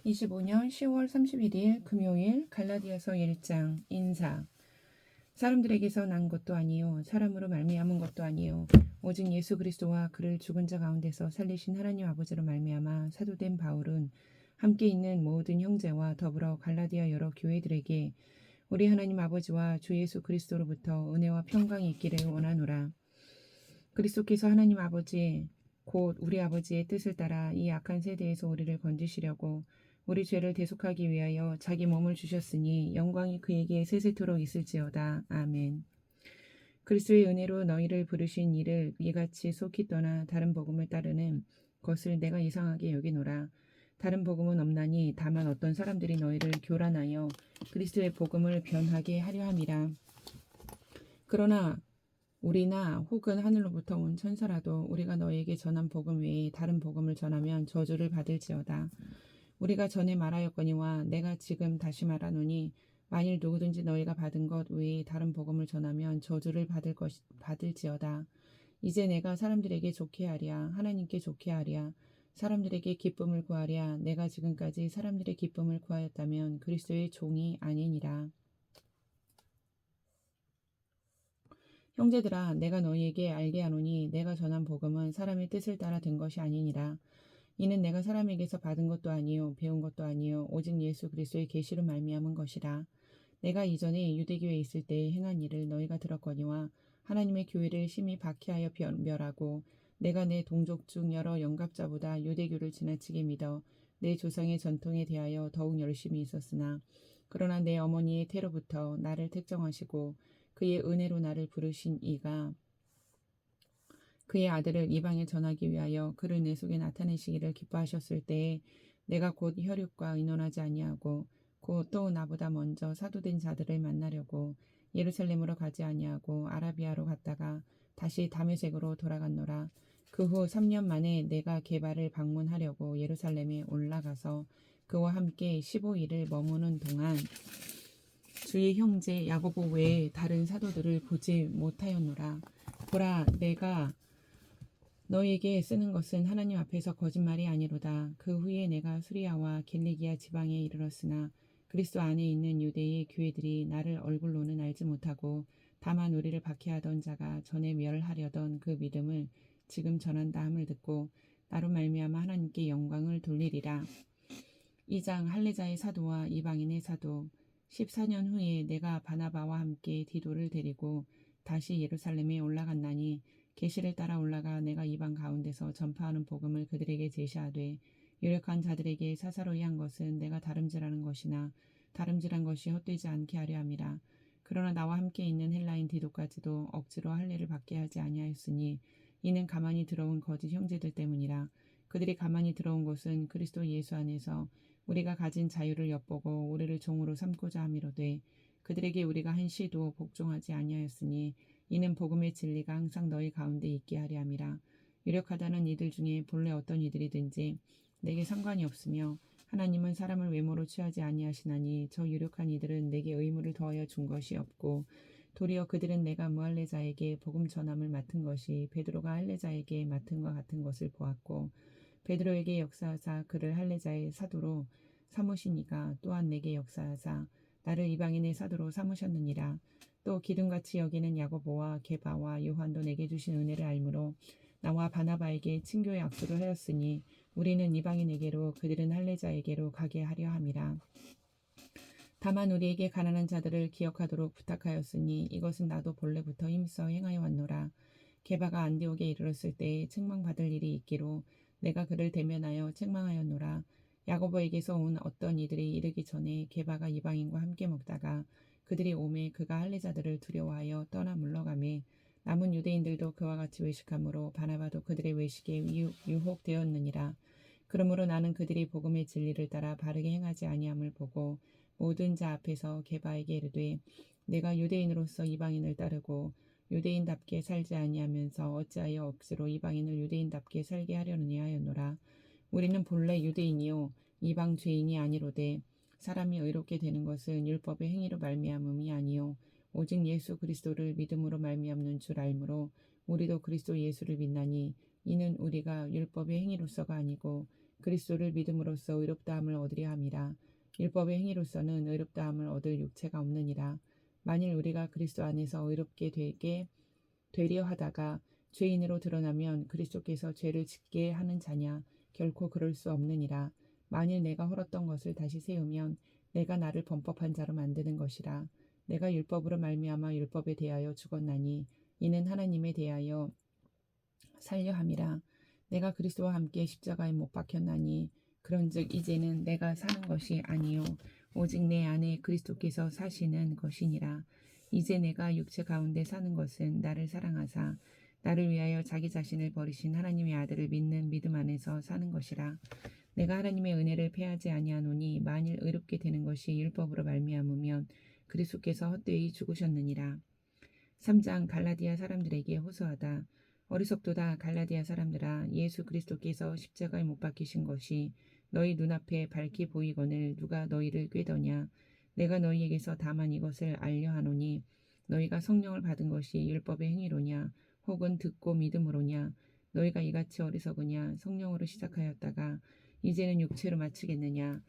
2025년 10월 31일 금요일 갈라디아서 1장 인사. 사람들에게서 난 것도 아니요 사람으로 말미암은 것도 아니요 오직 예수 그리스도와 그를 죽은 자 가운데서 살리신 하나님 아버지로 말미암아 사도된 바울은 함께 있는 모든 형제와 더불어 갈라디아 여러 교회들에게 우리 하나님 아버지와 주 예수 그리스도로부터 은혜와 평강이 있기를 원하노라. 그리스도께서 하나님 아버지 곧 우리 아버지의 뜻을 따라 이 악한 세대에서 우리를 건지시려고 우리 죄를 대속하기 위하여 자기 몸을 주셨으니 영광이 그에게 세세토록 있을지어다. 아멘. 그리스도의 은혜로 너희를 부르신 이를 이같이 속히 떠나 다른 복음을 따르는 것을 내가 이상하게 여기노라. 다른 복음은 없나니 다만 어떤 사람들이 너희를 교란하여 그리스도의 복음을 변하게 하려 함이라. 그러나 우리나 혹은 하늘로부터 온 천사라도 우리가 너희에게 전한 복음 외에 다른 복음을 전하면 저주를 받을지어다. 우리가 전에 말하였거니와 내가 지금 다시 말하노니 만일 누구든지 너희가 받은 것 외에 다른 복음을 전하면 저주를 받을지어다. 이제 내가 사람들에게 좋게 하랴 하나님께 좋게 하랴 사람들에게 기쁨을 구하랴 내가 지금까지 사람들의 기쁨을 구하였다면 그리스도의 종이 아니니라. 형제들아 내가 너희에게 알게 하노니 내가 전한 복음은 사람의 뜻을 따라 된 것이 아니니라. 이는 내가 사람에게서 받은 것도 아니요 배운 것도 아니요 오직 예수 그리스도의 계시로 말미암은 것이라. 내가 이전에 유대교에 있을 때 행한 일을 너희가 들었거니와 하나님의 교회를 심히 박해하여 변멸하고 내가 내 동족 중 여러 영갑자보다 유대교를 지나치게 믿어 내 조상의 전통에 대하여 더욱 열심히 있었으나 그러나 내 어머니의 태로부터 나를 택정하시고 그의 은혜로 나를 부르신 이가 그의 아들을 이방에 전하기 위하여 그를 내 속에 나타내시기를 기뻐하셨을 때에 내가 곧 혈육과 의논하지 아니하고 곧 또 나보다 먼저 사도된 자들을 만나려고 예루살렘으로 가지 아니하고 아라비아로 갔다가 다시 다메섹으로 돌아갔노라. 그 후 3년 만에 내가 게바를 방문하려고 예루살렘에 올라가서 그와 함께 15일을 머무는 동안 주의 형제 야고보 외에 다른 사도들을 보지 못하였노라. 보라 내가 너희에게 쓰는 것은 하나님 앞에서 거짓말이 아니로다. 그 후에 내가 수리아와 길리기아 지방에 이르렀으나 그리스도 안에 있는 유대의 교회들이 나를 얼굴로는 알지 못하고 다만 우리를 박해하던 자가 전에 멸하려던 그 믿음을 지금 전한다 함을 듣고 나로 말미암아 하나님께 영광을 돌리리라. 2장 할례자의 사도와 이방인의 사도. 14년 후에 내가 바나바와 함께 디도를 데리고 다시 예루살렘에 올라갔나니 계시를 따라 올라가 내가 이방 가운데서 전파하는 복음을 그들에게 제시하되 유력한 자들에게 사사로이 한 것은 내가 다름질하는 것이나 다름질한 것이 헛되지 않게 하려 함이라. 그러나 나와 함께 있는 헬라인 디도까지도 억지로 할례를 받게 하지 아니하였으니 이는 가만히 들어온 거짓 형제들 때문이라. 그들이 가만히 들어온 것은 그리스도 예수 안에서 우리가 가진 자유를 엿보고 우리를 종으로 삼고자 함이로되 그들에게 우리가 한 시도 복종하지 아니하였으니 이는 복음의 진리가 항상 너희 가운데 있게 하려 함이라. 유력하다는 이들 중에 본래 어떤 이들이든지 내게 상관이 없으며 하나님은 사람을 외모로 취하지 아니하시나니 저 유력한 이들은 내게 의무를 더하여 준 것이 없고 도리어 그들은 내가 무할례자에게 복음 전함을 맡은 것이 베드로가 할례자에게 맡은 것 같은 것을 보았고 베드로에게 역사하사 그를 할례자의 사도로 삼으시니가 또한 내게 역사하사 나를 이방인의 사도로 삼으셨느니라. 또 기둥같이 여기는 야고보와 게바와 요한도 내게 주신 은혜를 알므로 나와 바나바에게 친교의 악수를 하였으니 우리는 이방인에게로 그들은 할례자에게로 가게 하려 함이라. 다만 우리에게 가난한 자들을 기억하도록 부탁하였으니 이것은 나도 본래부터 힘써 행하여 왔노라. 게바가 안디옥에 이르렀을 때에 책망받을 일이 있기로 내가 그를 대면하여 책망하였노라. 야고보에게서 온 어떤 이들이 이르기 전에 게바가 이방인과 함께 먹다가 그들이 오매 그가 할례자들을 두려워하여 떠나 물러가매 남은 유대인들도 그와 같이 외식하므로 바나바도 그들의 외식에 유혹되었느니라. 그러므로 나는 그들이 복음의 진리를 따라 바르게 행하지 아니함을 보고 모든 자 앞에서 게바에게 이르되 내가 유대인으로서 이방인을 따르고 유대인답게 살지 아니하면서 어찌하여 억지로 이방인을 유대인답게 살게 하려느냐 하였노라. 우리는 본래 유대인이요 이방 죄인이 아니로되 사람이 의롭게 되는 것은 율법의 행위로 말미암음이 아니요 오직 예수 그리스도를 믿음으로 말미암는 줄 알므로 우리도 그리스도 예수를 믿나니 이는 우리가 율법의 행위로서가 아니고 그리스도를 믿음으로써 의롭다함을 얻으려 함이라. 율법의 행위로서는 의롭다함을 얻을 육체가 없느니라. 만일 우리가 그리스도 안에서 의롭게 되려 하다가 죄인으로 드러나면 그리스도께서 죄를 짓게 하는 자냐? 결코 그럴 수 없느니라. 만일 내가 헐었던 것을 다시 세우면 내가 나를 범법한 자로 만드는 것이라. 내가 율법으로 말미암아 율법에 대하여 죽었나니 이는 하나님에 대하여 살려 함이라. 내가 그리스도와 함께 십자가에 못 박혔나니 그런즉 이제는 내가 사는 것이 아니요 오직 내 안에 그리스도께서 사시는 것이니라. 이제 내가 육체 가운데 사는 것은 나를 사랑하사 나를 위하여 자기 자신을 버리신 하나님의 아들을 믿는 믿음 안에서 사는 것이라. 내가 하나님의 은혜를 패하지 아니하노니 만일 의롭게 되는 것이 율법으로 말미암으면 그리스도께서 헛되이 죽으셨느니라. 3장 갈라디아 사람들에게 호소하다. 어리석도다 갈라디아 사람들아, 예수 그리스도께서 십자가에 못 박히신 것이 너희 눈앞에 밝히 보이거늘 누가 너희를 꾀더냐. 내가 너희에게서 다만 이것을 알려 하노니 너희가 성령을 받은 것이 율법의 행위로냐 혹은 듣고 믿음으로냐. 너희가 이같이 어리석으냐. 성령으로 시작하였다가 이제는 육체로 마치겠느냐.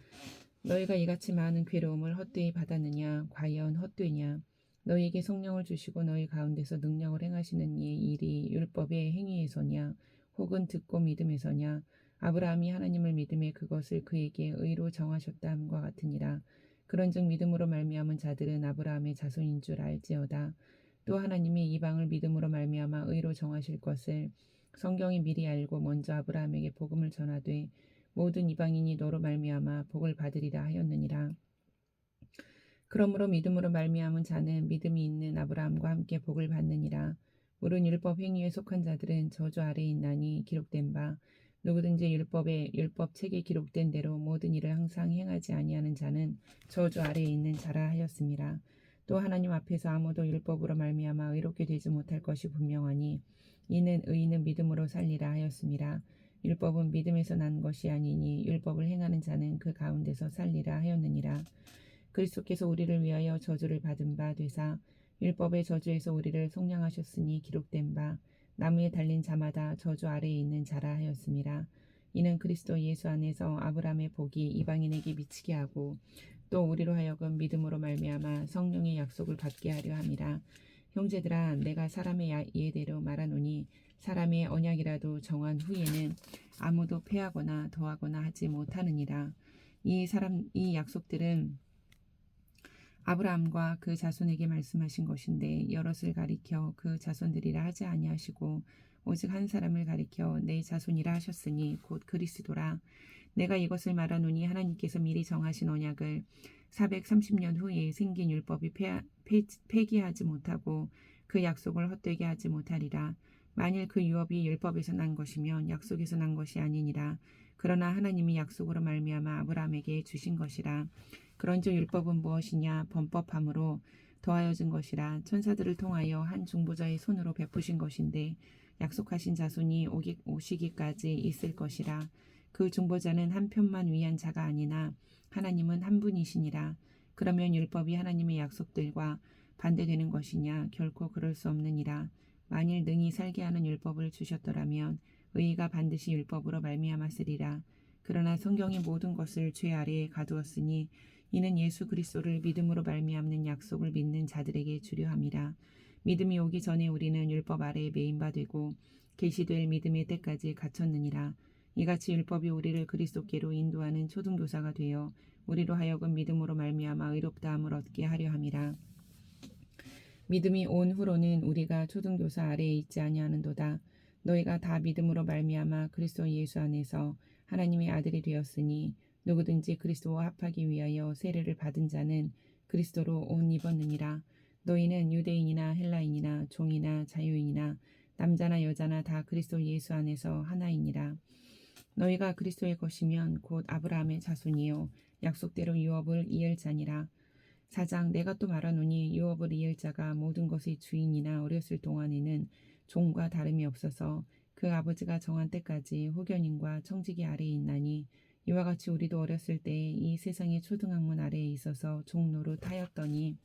너희가 이같이 많은 괴로움을 헛되이 받았느냐. 과연 헛되냐. 너희에게 성령을 주시고 너희 가운데서 능력을 행하시는 이 일이 율법의 행위에서냐 혹은 듣고 믿음에서냐. 아브라함이 하나님을 믿음에 그것을 그에게 의로 정하셨다 함과 같으니라. 그런즉 믿음으로 말미암은 자들은 아브라함의 자손인 줄 알지어다. 또 하나님이 이방을 믿음으로 말미암아 의로 정하실 것을 성경이 미리 알고 먼저 아브라함에게 복음을 전하되 모든 이방인이 너로 말미암아 복을 받으리라 하였느니라. 그러므로 믿음으로 말미암은 자는 믿음이 있는 아브라함과 함께 복을 받느니라. 물은 율법 행위에 속한 자들은 저주 아래에 있나니 기록된 바 누구든지 율법 책에 기록된 대로 모든 일을 항상 행하지 아니하는 자는 저주 아래에 있는 자라 하였음이라. 또 하나님 앞에서 아무도 율법으로 말미암아 의롭게 되지 못할 것이 분명하니 이는 의인은 믿음으로 살리라 하였음이라. 율법은 믿음에서 난 것이 아니니 율법을 행하는 자는 그 가운데서 살리라 하였느니라. 그리스도께서 우리를 위하여 저주를 받은 바 되사 율법의 저주에서 우리를 속량하셨으니 기록된 바 나무에 달린 자마다 저주 아래에 있는 자라 하였음이라. 이는 그리스도 예수 안에서 아브라함의 복이 이방인에게 미치게 하고 또 우리로 하여금 믿음으로 말미암아 성령의 약속을 받게 하려 함이라. 형제들아, 내가 사람의 예대로 말하노니 사람의 언약이라도 정한 후에는 아무도 패하거나 더하거나 하지 못하느니라. 이 약속들은 아브라함과 그 자손에게 말씀하신 것인데 여럿을 가리켜 그 자손들이라 하지 아니하시고 오직 한 사람을 가리켜 내 자손이라 하셨으니 곧 그리스도라. 내가 이것을 말하노니 하나님께서 미리 정하신 언약을 430년 후에 생긴 율법이 폐기하지 못하고 그 약속을 헛되게 하지 못하리라. 만일 그 유업이 율법에서 난 것이면 약속에서 난 것이 아니니라. 그러나 하나님이 약속으로 말미암아 아브라함에게 주신 것이라. 그런즉 율법은 무엇이냐? 범법함으로 더하여진 것이라. 천사들을 통하여 한 중보자의 손으로 베푸신 것인데 약속하신 자손이 오시기까지 있을 것이라. 그 중보자는 한 편만 위한 자가 아니나 하나님은 한 분이시니라. 그러면 율법이 하나님의 약속들과 반대되는 것이냐? 결코 그럴 수 없느니라. 만일 능히 살게 하는 율법을 주셨더라면 의의가 반드시 율법으로 말미암았으리라. 그러나 성경이 모든 것을 죄 아래에 가두었으니 이는 예수 그리스도를 믿음으로 말미암는 약속을 믿는 자들에게 주려 함이라. 믿음이 오기 전에 우리는 율법 아래에 매인 바 되고 계시될 믿음의 때까지 갇혔느니라. 이같이 율법이 우리를 그리스도께로 인도하는 초등교사가 되어 우리로 하여금 믿음으로 말미암아 의롭다함을 얻게 하려 함이라. 믿음이 온 후로는 우리가 초등교사 아래에 있지 아니하는도다. 너희가 다 믿음으로 말미암아 그리스도 예수 안에서 하나님의 아들이 되었으니 누구든지 그리스도와 합하기 위하여 세례를 받은 자는 그리스도로 옷 입었느니라. 너희는 유대인이나 헬라인이나 종이나 자유인이나 남자나 여자나 다 그리스도 예수 안에서 하나이니라. 너희가 그리스도의 것이면 곧 아브라함의 자손이요 약속대로 유업을 이을 자니라. 4장 내가 또 말하노니 유업을 이을 자가 모든 것의 주인이나 어렸을 동안에는 종과 다름이 없어서 그 아버지가 정한 때까지 호견인과 청지기 아래에 있나니 이와 같이 우리도 어렸을 때에 이 세상의 초등학문 아래에 있어서 종노릇 하였더니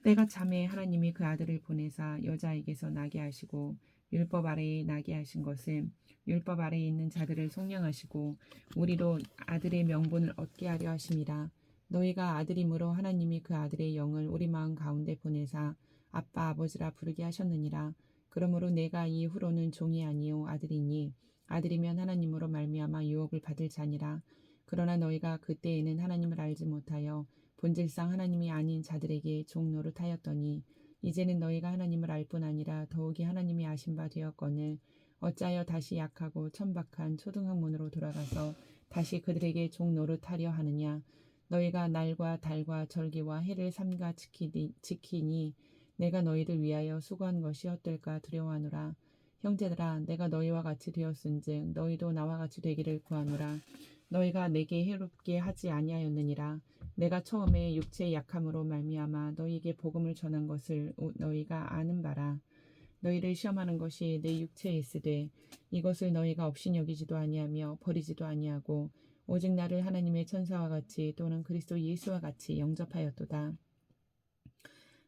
때가 참에 하나님이 그 아들을 보내사 여자에게서 나게 하시고 율법 아래에 나게 하신 것은 율법 아래에 있는 자들을 속량하시고 우리로 아들의 명분을 얻게 하려 하심이라. 너희가 아들이므로 하나님이 그 아들의 영을 우리 마음 가운데 보내사 아빠 아버지라 부르게 하셨느니라. 그러므로 내가 이후로는 종이 아니요 아들이니 아들이면 하나님으로 말미암아 유업을 받을 자니라. 그러나 너희가 그때에는 하나님을 알지 못하여 본질상 하나님이 아닌 자들에게 종 노릇하였더니 이제는 너희가 하나님을 알 뿐 아니라 더욱이 하나님이 아신 바 되었거늘 어찌하여 다시 약하고 천박한 초등학문으로 돌아가서 다시 그들에게 종 노릇하려 하느냐. 너희가 날과 달과 절기와 해를 삼가 지키니 내가 너희를 위하여 수고한 것이 헛될까 두려워하노라. 형제들아 내가 너희와 같이 되었은즉 너희도 나와 같이 되기를 구하노라. 너희가 내게 해롭게 하지 아니하였느니라. 내가 처음에 육체의 약함으로 말미암아 너희에게 복음을 전한 것을 너희가 아는 바라. 너희를 시험하는 것이 내 육체에 있으되 이것을 너희가 업신여기지도 아니하며 버리지도 아니하고 오직 나를 하나님의 천사와 같이 또는 그리스도 예수와 같이 영접하였도다.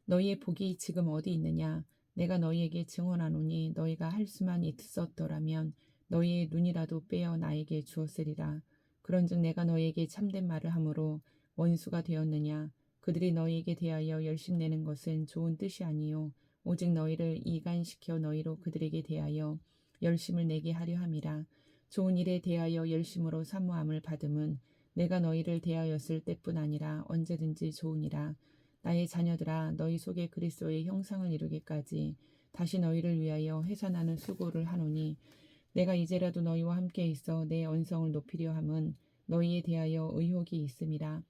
너희의 복이 지금 어디 있느냐? 내가 너희에게 증언하노니 너희가 할 수만 있었더라면 너희의 눈이라도 빼어 나에게 주었으리라. 그런즉 내가 너희에게 참된 말을 함으로 원수가 되었느냐? 그들이 너희에게 대하여 열심내는 것은 좋은 뜻이 아니요 오직 너희를 이간시켜 너희로 그들에게 대하여 열심을 내게 하려 함이라. 좋은 일에 대하여 열심으로 사모함을 받음은 내가 너희를 대하였을 때뿐 아니라 언제든지 좋으니라. 나의 자녀들아 너희 속에 그리스도의 형상을 이루기까지 다시 너희를 위하여 해산하는 수고를 하노니 내가 이제라도 너희와 함께 있어 내 언성을 높이려 함은 너희에 대하여 의혹이 있음이라.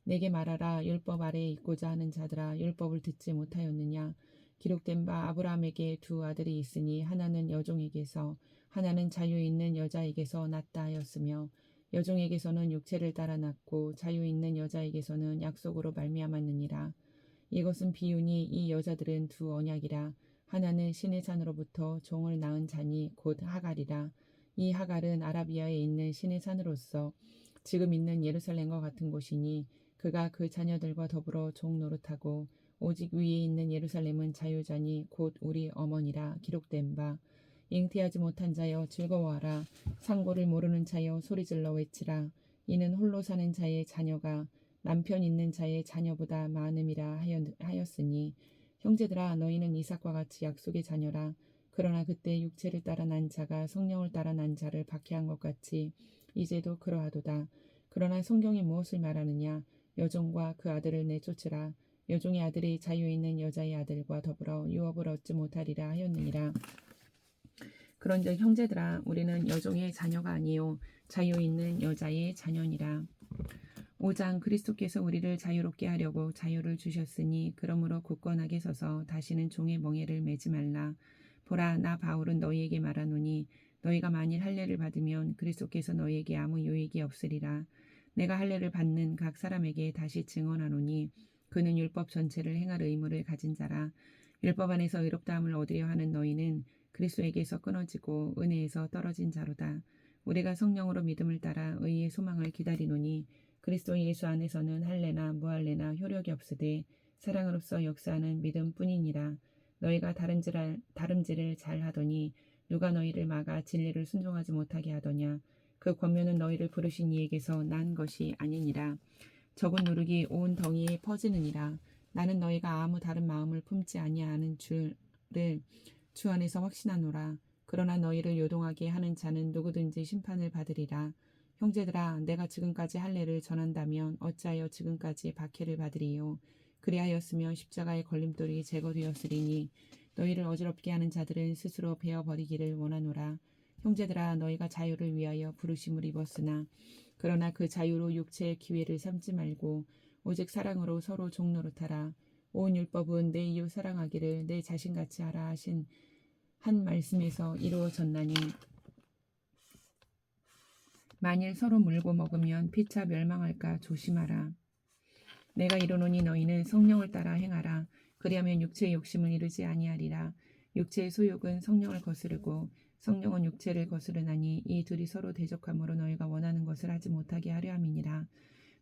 내게 말하라. 율법 아래에 있고자 하는 자들아 율법을 듣지 못하였느냐. 기록된 바 아브라함에게 두 아들이 있으니 하나는 여종에게서 하나는 자유 있는 여자에게서 났다 하였으며 여종에게서는 육체를 따라 났고 자유 있는 여자에게서는 약속으로 말미암았느니라. 이것은 비유니 이 여자들은 두 언약이라. 하나는 신의 산으로부터 종을 낳은 자니 곧 하갈이라. 이 하갈은 아라비아에 있는 신의 산으로서 지금 있는 예루살렘과 같은 곳이니 그가 그 자녀들과 더불어 종 노릇하고 오직 위에 있는 예루살렘은 자유자니 곧 우리 어머니라. 기록된 바 잉태하지 못한 자여 즐거워하라. 상고를 모르는 자여 소리질러 외치라. 이는 홀로 사는 자의 자녀가 남편 있는 자의 자녀보다 많음이라 하였으니 형제들아 너희는 이삭과 같이 약속의 자녀라. 그러나 그때 육체를 따라 난 자가 성령을 따라 난 자를 박해한 것 같이 이제도 그러하도다. 그러나 성경이 무엇을 말하느냐. 여종과 그 아들을 내쫓으라. 여종의 아들이 자유 있는 여자의 아들과 더불어 유업을 얻지 못하리라 하였느니라. 그런즉 형제들아 우리는 여종의 자녀가 아니요 자유 있는 여자의 자녀니라. 5장 그리스도께서 우리를 자유롭게 하려고 자유를 주셨으니 그러므로 굳건하게 서서 다시는 종의 멍에를 매지 말라. 보라 나 바울은 너희에게 말하노니 너희가 만일 할례를 받으면 그리스도께서 너희에게 아무 유익이 없으리라. 내가 할례를 받는 각 사람에게 다시 증언하노니 그는 율법 전체를 행할 의무를 가진 자라. 율법 안에서 의롭다함을 얻으려 하는 너희는 그리스도에게서 끊어지고 은혜에서 떨어진 자로다. 우리가 성령으로 믿음을 따라 의의 소망을 기다리노니 그리스도 예수 안에서는 할례나 무할례나 효력이 없으되 사랑으로서 역사하는 믿음뿐이니라. 너희가 다름질을 잘하더니 누가 너희를 막아 진리를 순종하지 못하게 하더냐. 그 권면은 너희를 부르신 이에게서 난 것이 아니니라. 적은 누룩이 온 덩이에 퍼지느니라. 나는 너희가 아무 다른 마음을 품지 아니하는 줄을 주 안에서 확신하노라. 그러나 너희를 요동하게 하는 자는 누구든지 심판을 받으리라. 형제들아 내가 지금까지 할례를 전한다면 어찌하여 지금까지 박해를 받으리요. 그리하였으면 십자가의 걸림돌이 제거되었으리니 너희를 어지럽게 하는 자들은 스스로 베어버리기를 원하노라. 형제들아 너희가 자유를 위하여 부르심을 입었으나 그러나 그 자유로 육체의 기회를 삼지 말고 오직 사랑으로 서로 종노릇하라. 온 율법은 내 이웃 사랑하기를 내 자신같이 하라 하신 한 말씀에서 이루어졌나니 만일 서로 물고 먹으면 피차 멸망할까 조심하라. 내가 이르노니 너희는 성령을 따라 행하라. 그리하면 육체의 욕심을 이루지 아니하리라. 육체의 소욕은 성령을 거스르고 성령은 육체를 거스르나니 이 둘이 서로 대적함으로 너희가 원하는 것을 하지 못하게 하려 함이니라.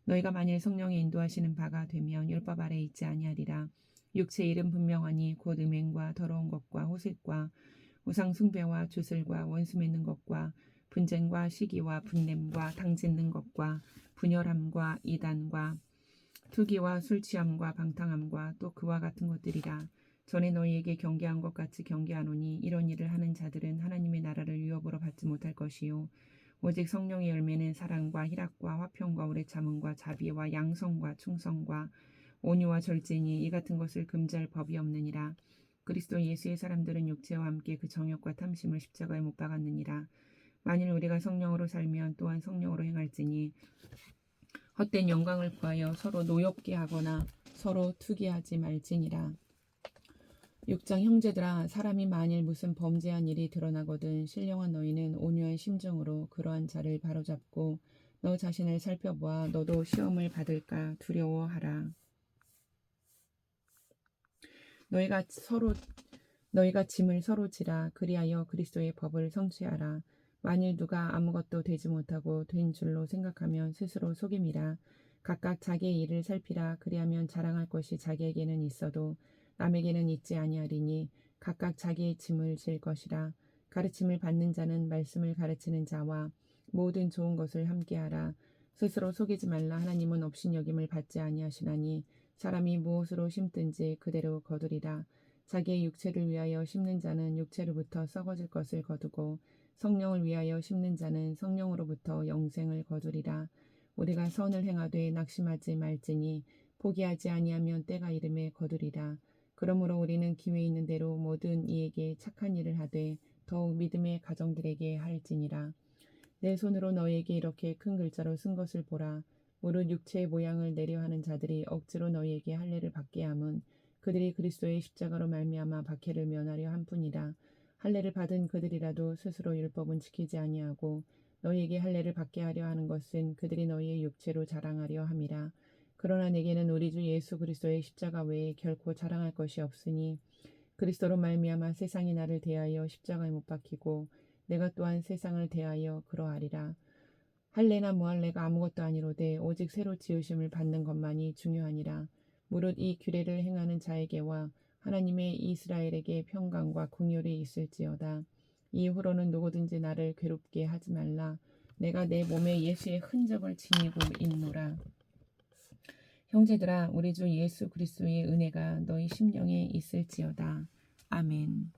너희가 만일 성령의 인도하시는 바가 되면 율법 아래에 있지 아니하리라. 육체의 일은 분명하니 곧 음행과 더러운 것과 호색과 우상 숭배와 주술과 원수 맺는 것과 분쟁과 시기와 분냄과 당짓는 것과 분열함과 이단과 투기와 술 취함과 방탕함과 또 그와 같은 것들이라. 전에 너희에게 경계한 것 같이 경계하노니 이런 일을 하는 자들은 하나님의 나라를 유업으로 받지 못할 것이요 오직 성령의 열매는 사랑과 희락과 화평과 오래 참음과 자비와 양성과 충성과 온유와 절제니 이 같은 것을 금지할 법이 없느니라. 그리스도 예수의 사람들은 육체와 함께 그 정욕과 탐심을 십자가에 못 박았느니라. 만일 우리가 성령으로 살면 또한 성령으로 행할지니 헛된 영광을 구하여 서로 노엽게 하거나 서로 투기하지 말지니라. 6장 형제들아, 사람이 만일 무슨 범죄한 일이 드러나거든 신령한 너희는 온유한 심정으로 그러한 자를 바로잡고 너 자신을 살펴보아 너도 시험을 받을까 두려워하라. 너희가 짐을 서로 지라. 그리하여 그리스도의 법을 성취하라. 만일 누가 아무것도 되지 못하고 된 줄로 생각하면 스스로 속임이라. 각각 자기의 일을 살피라. 그리하면 자랑할 것이 자기에게는 있어도 남에게는 있지 아니하리니 각각 자기의 짐을 질 것이라. 가르침을 받는 자는 말씀을 가르치는 자와 모든 좋은 것을 함께하라. 스스로 속이지 말라. 하나님은 업신여김을 받지 아니하시나니 사람이 무엇으로 심든지 그대로 거두리라. 자기의 육체를 위하여 심는 자는 육체로부터 썩어질 것을 거두고 성령을 위하여 심는 자는 성령으로부터 영생을 거두리라. 우리가 선을 행하되 낙심하지 말지니 포기하지 아니하면 때가 이름에 거두리라. 그러므로 우리는 기회 있는 대로 모든 이에게 착한 일을 하되 더욱 믿음의 가정들에게 할지니라. 내 손으로 너희에게 이렇게 큰 글자로 쓴 것을 보라. 무릇 육체의 모양을 내려하는 자들이 억지로 너희에게 할례를 받게 함은 그들이 그리스도의 십자가로 말미암아 박해를 면하려 함뿐이라. 할례를 받은 그들이라도 스스로 율법은 지키지 아니하고 너희에게 할례를 받게 하려 하는 것은 그들이 너희의 육체로 자랑하려 함이라. 그러나 내게는 우리 주 예수 그리스도의 십자가 외에 결코 자랑할 것이 없으니 그리스도로 말미암아 세상이 나를 대하여 십자가에 못 박히고 내가 또한 세상을 대하여 그러하리라. 할례나 무할례가 아무것도 아니로되 오직 새로 지으심을 받는 것만이 중요하니라. 무릇 이 규례를 행하는 자에게와 하나님의 이스라엘에게 평강과 긍휼이 있을지어다. 이후로는 누구든지 나를 괴롭게 하지 말라. 내가 내 몸에 예수의 흔적을 지니고 있노라. 형제들아, 우리 주 예수 그리스도의 은혜가 너희 심령에 있을지어다. 아멘.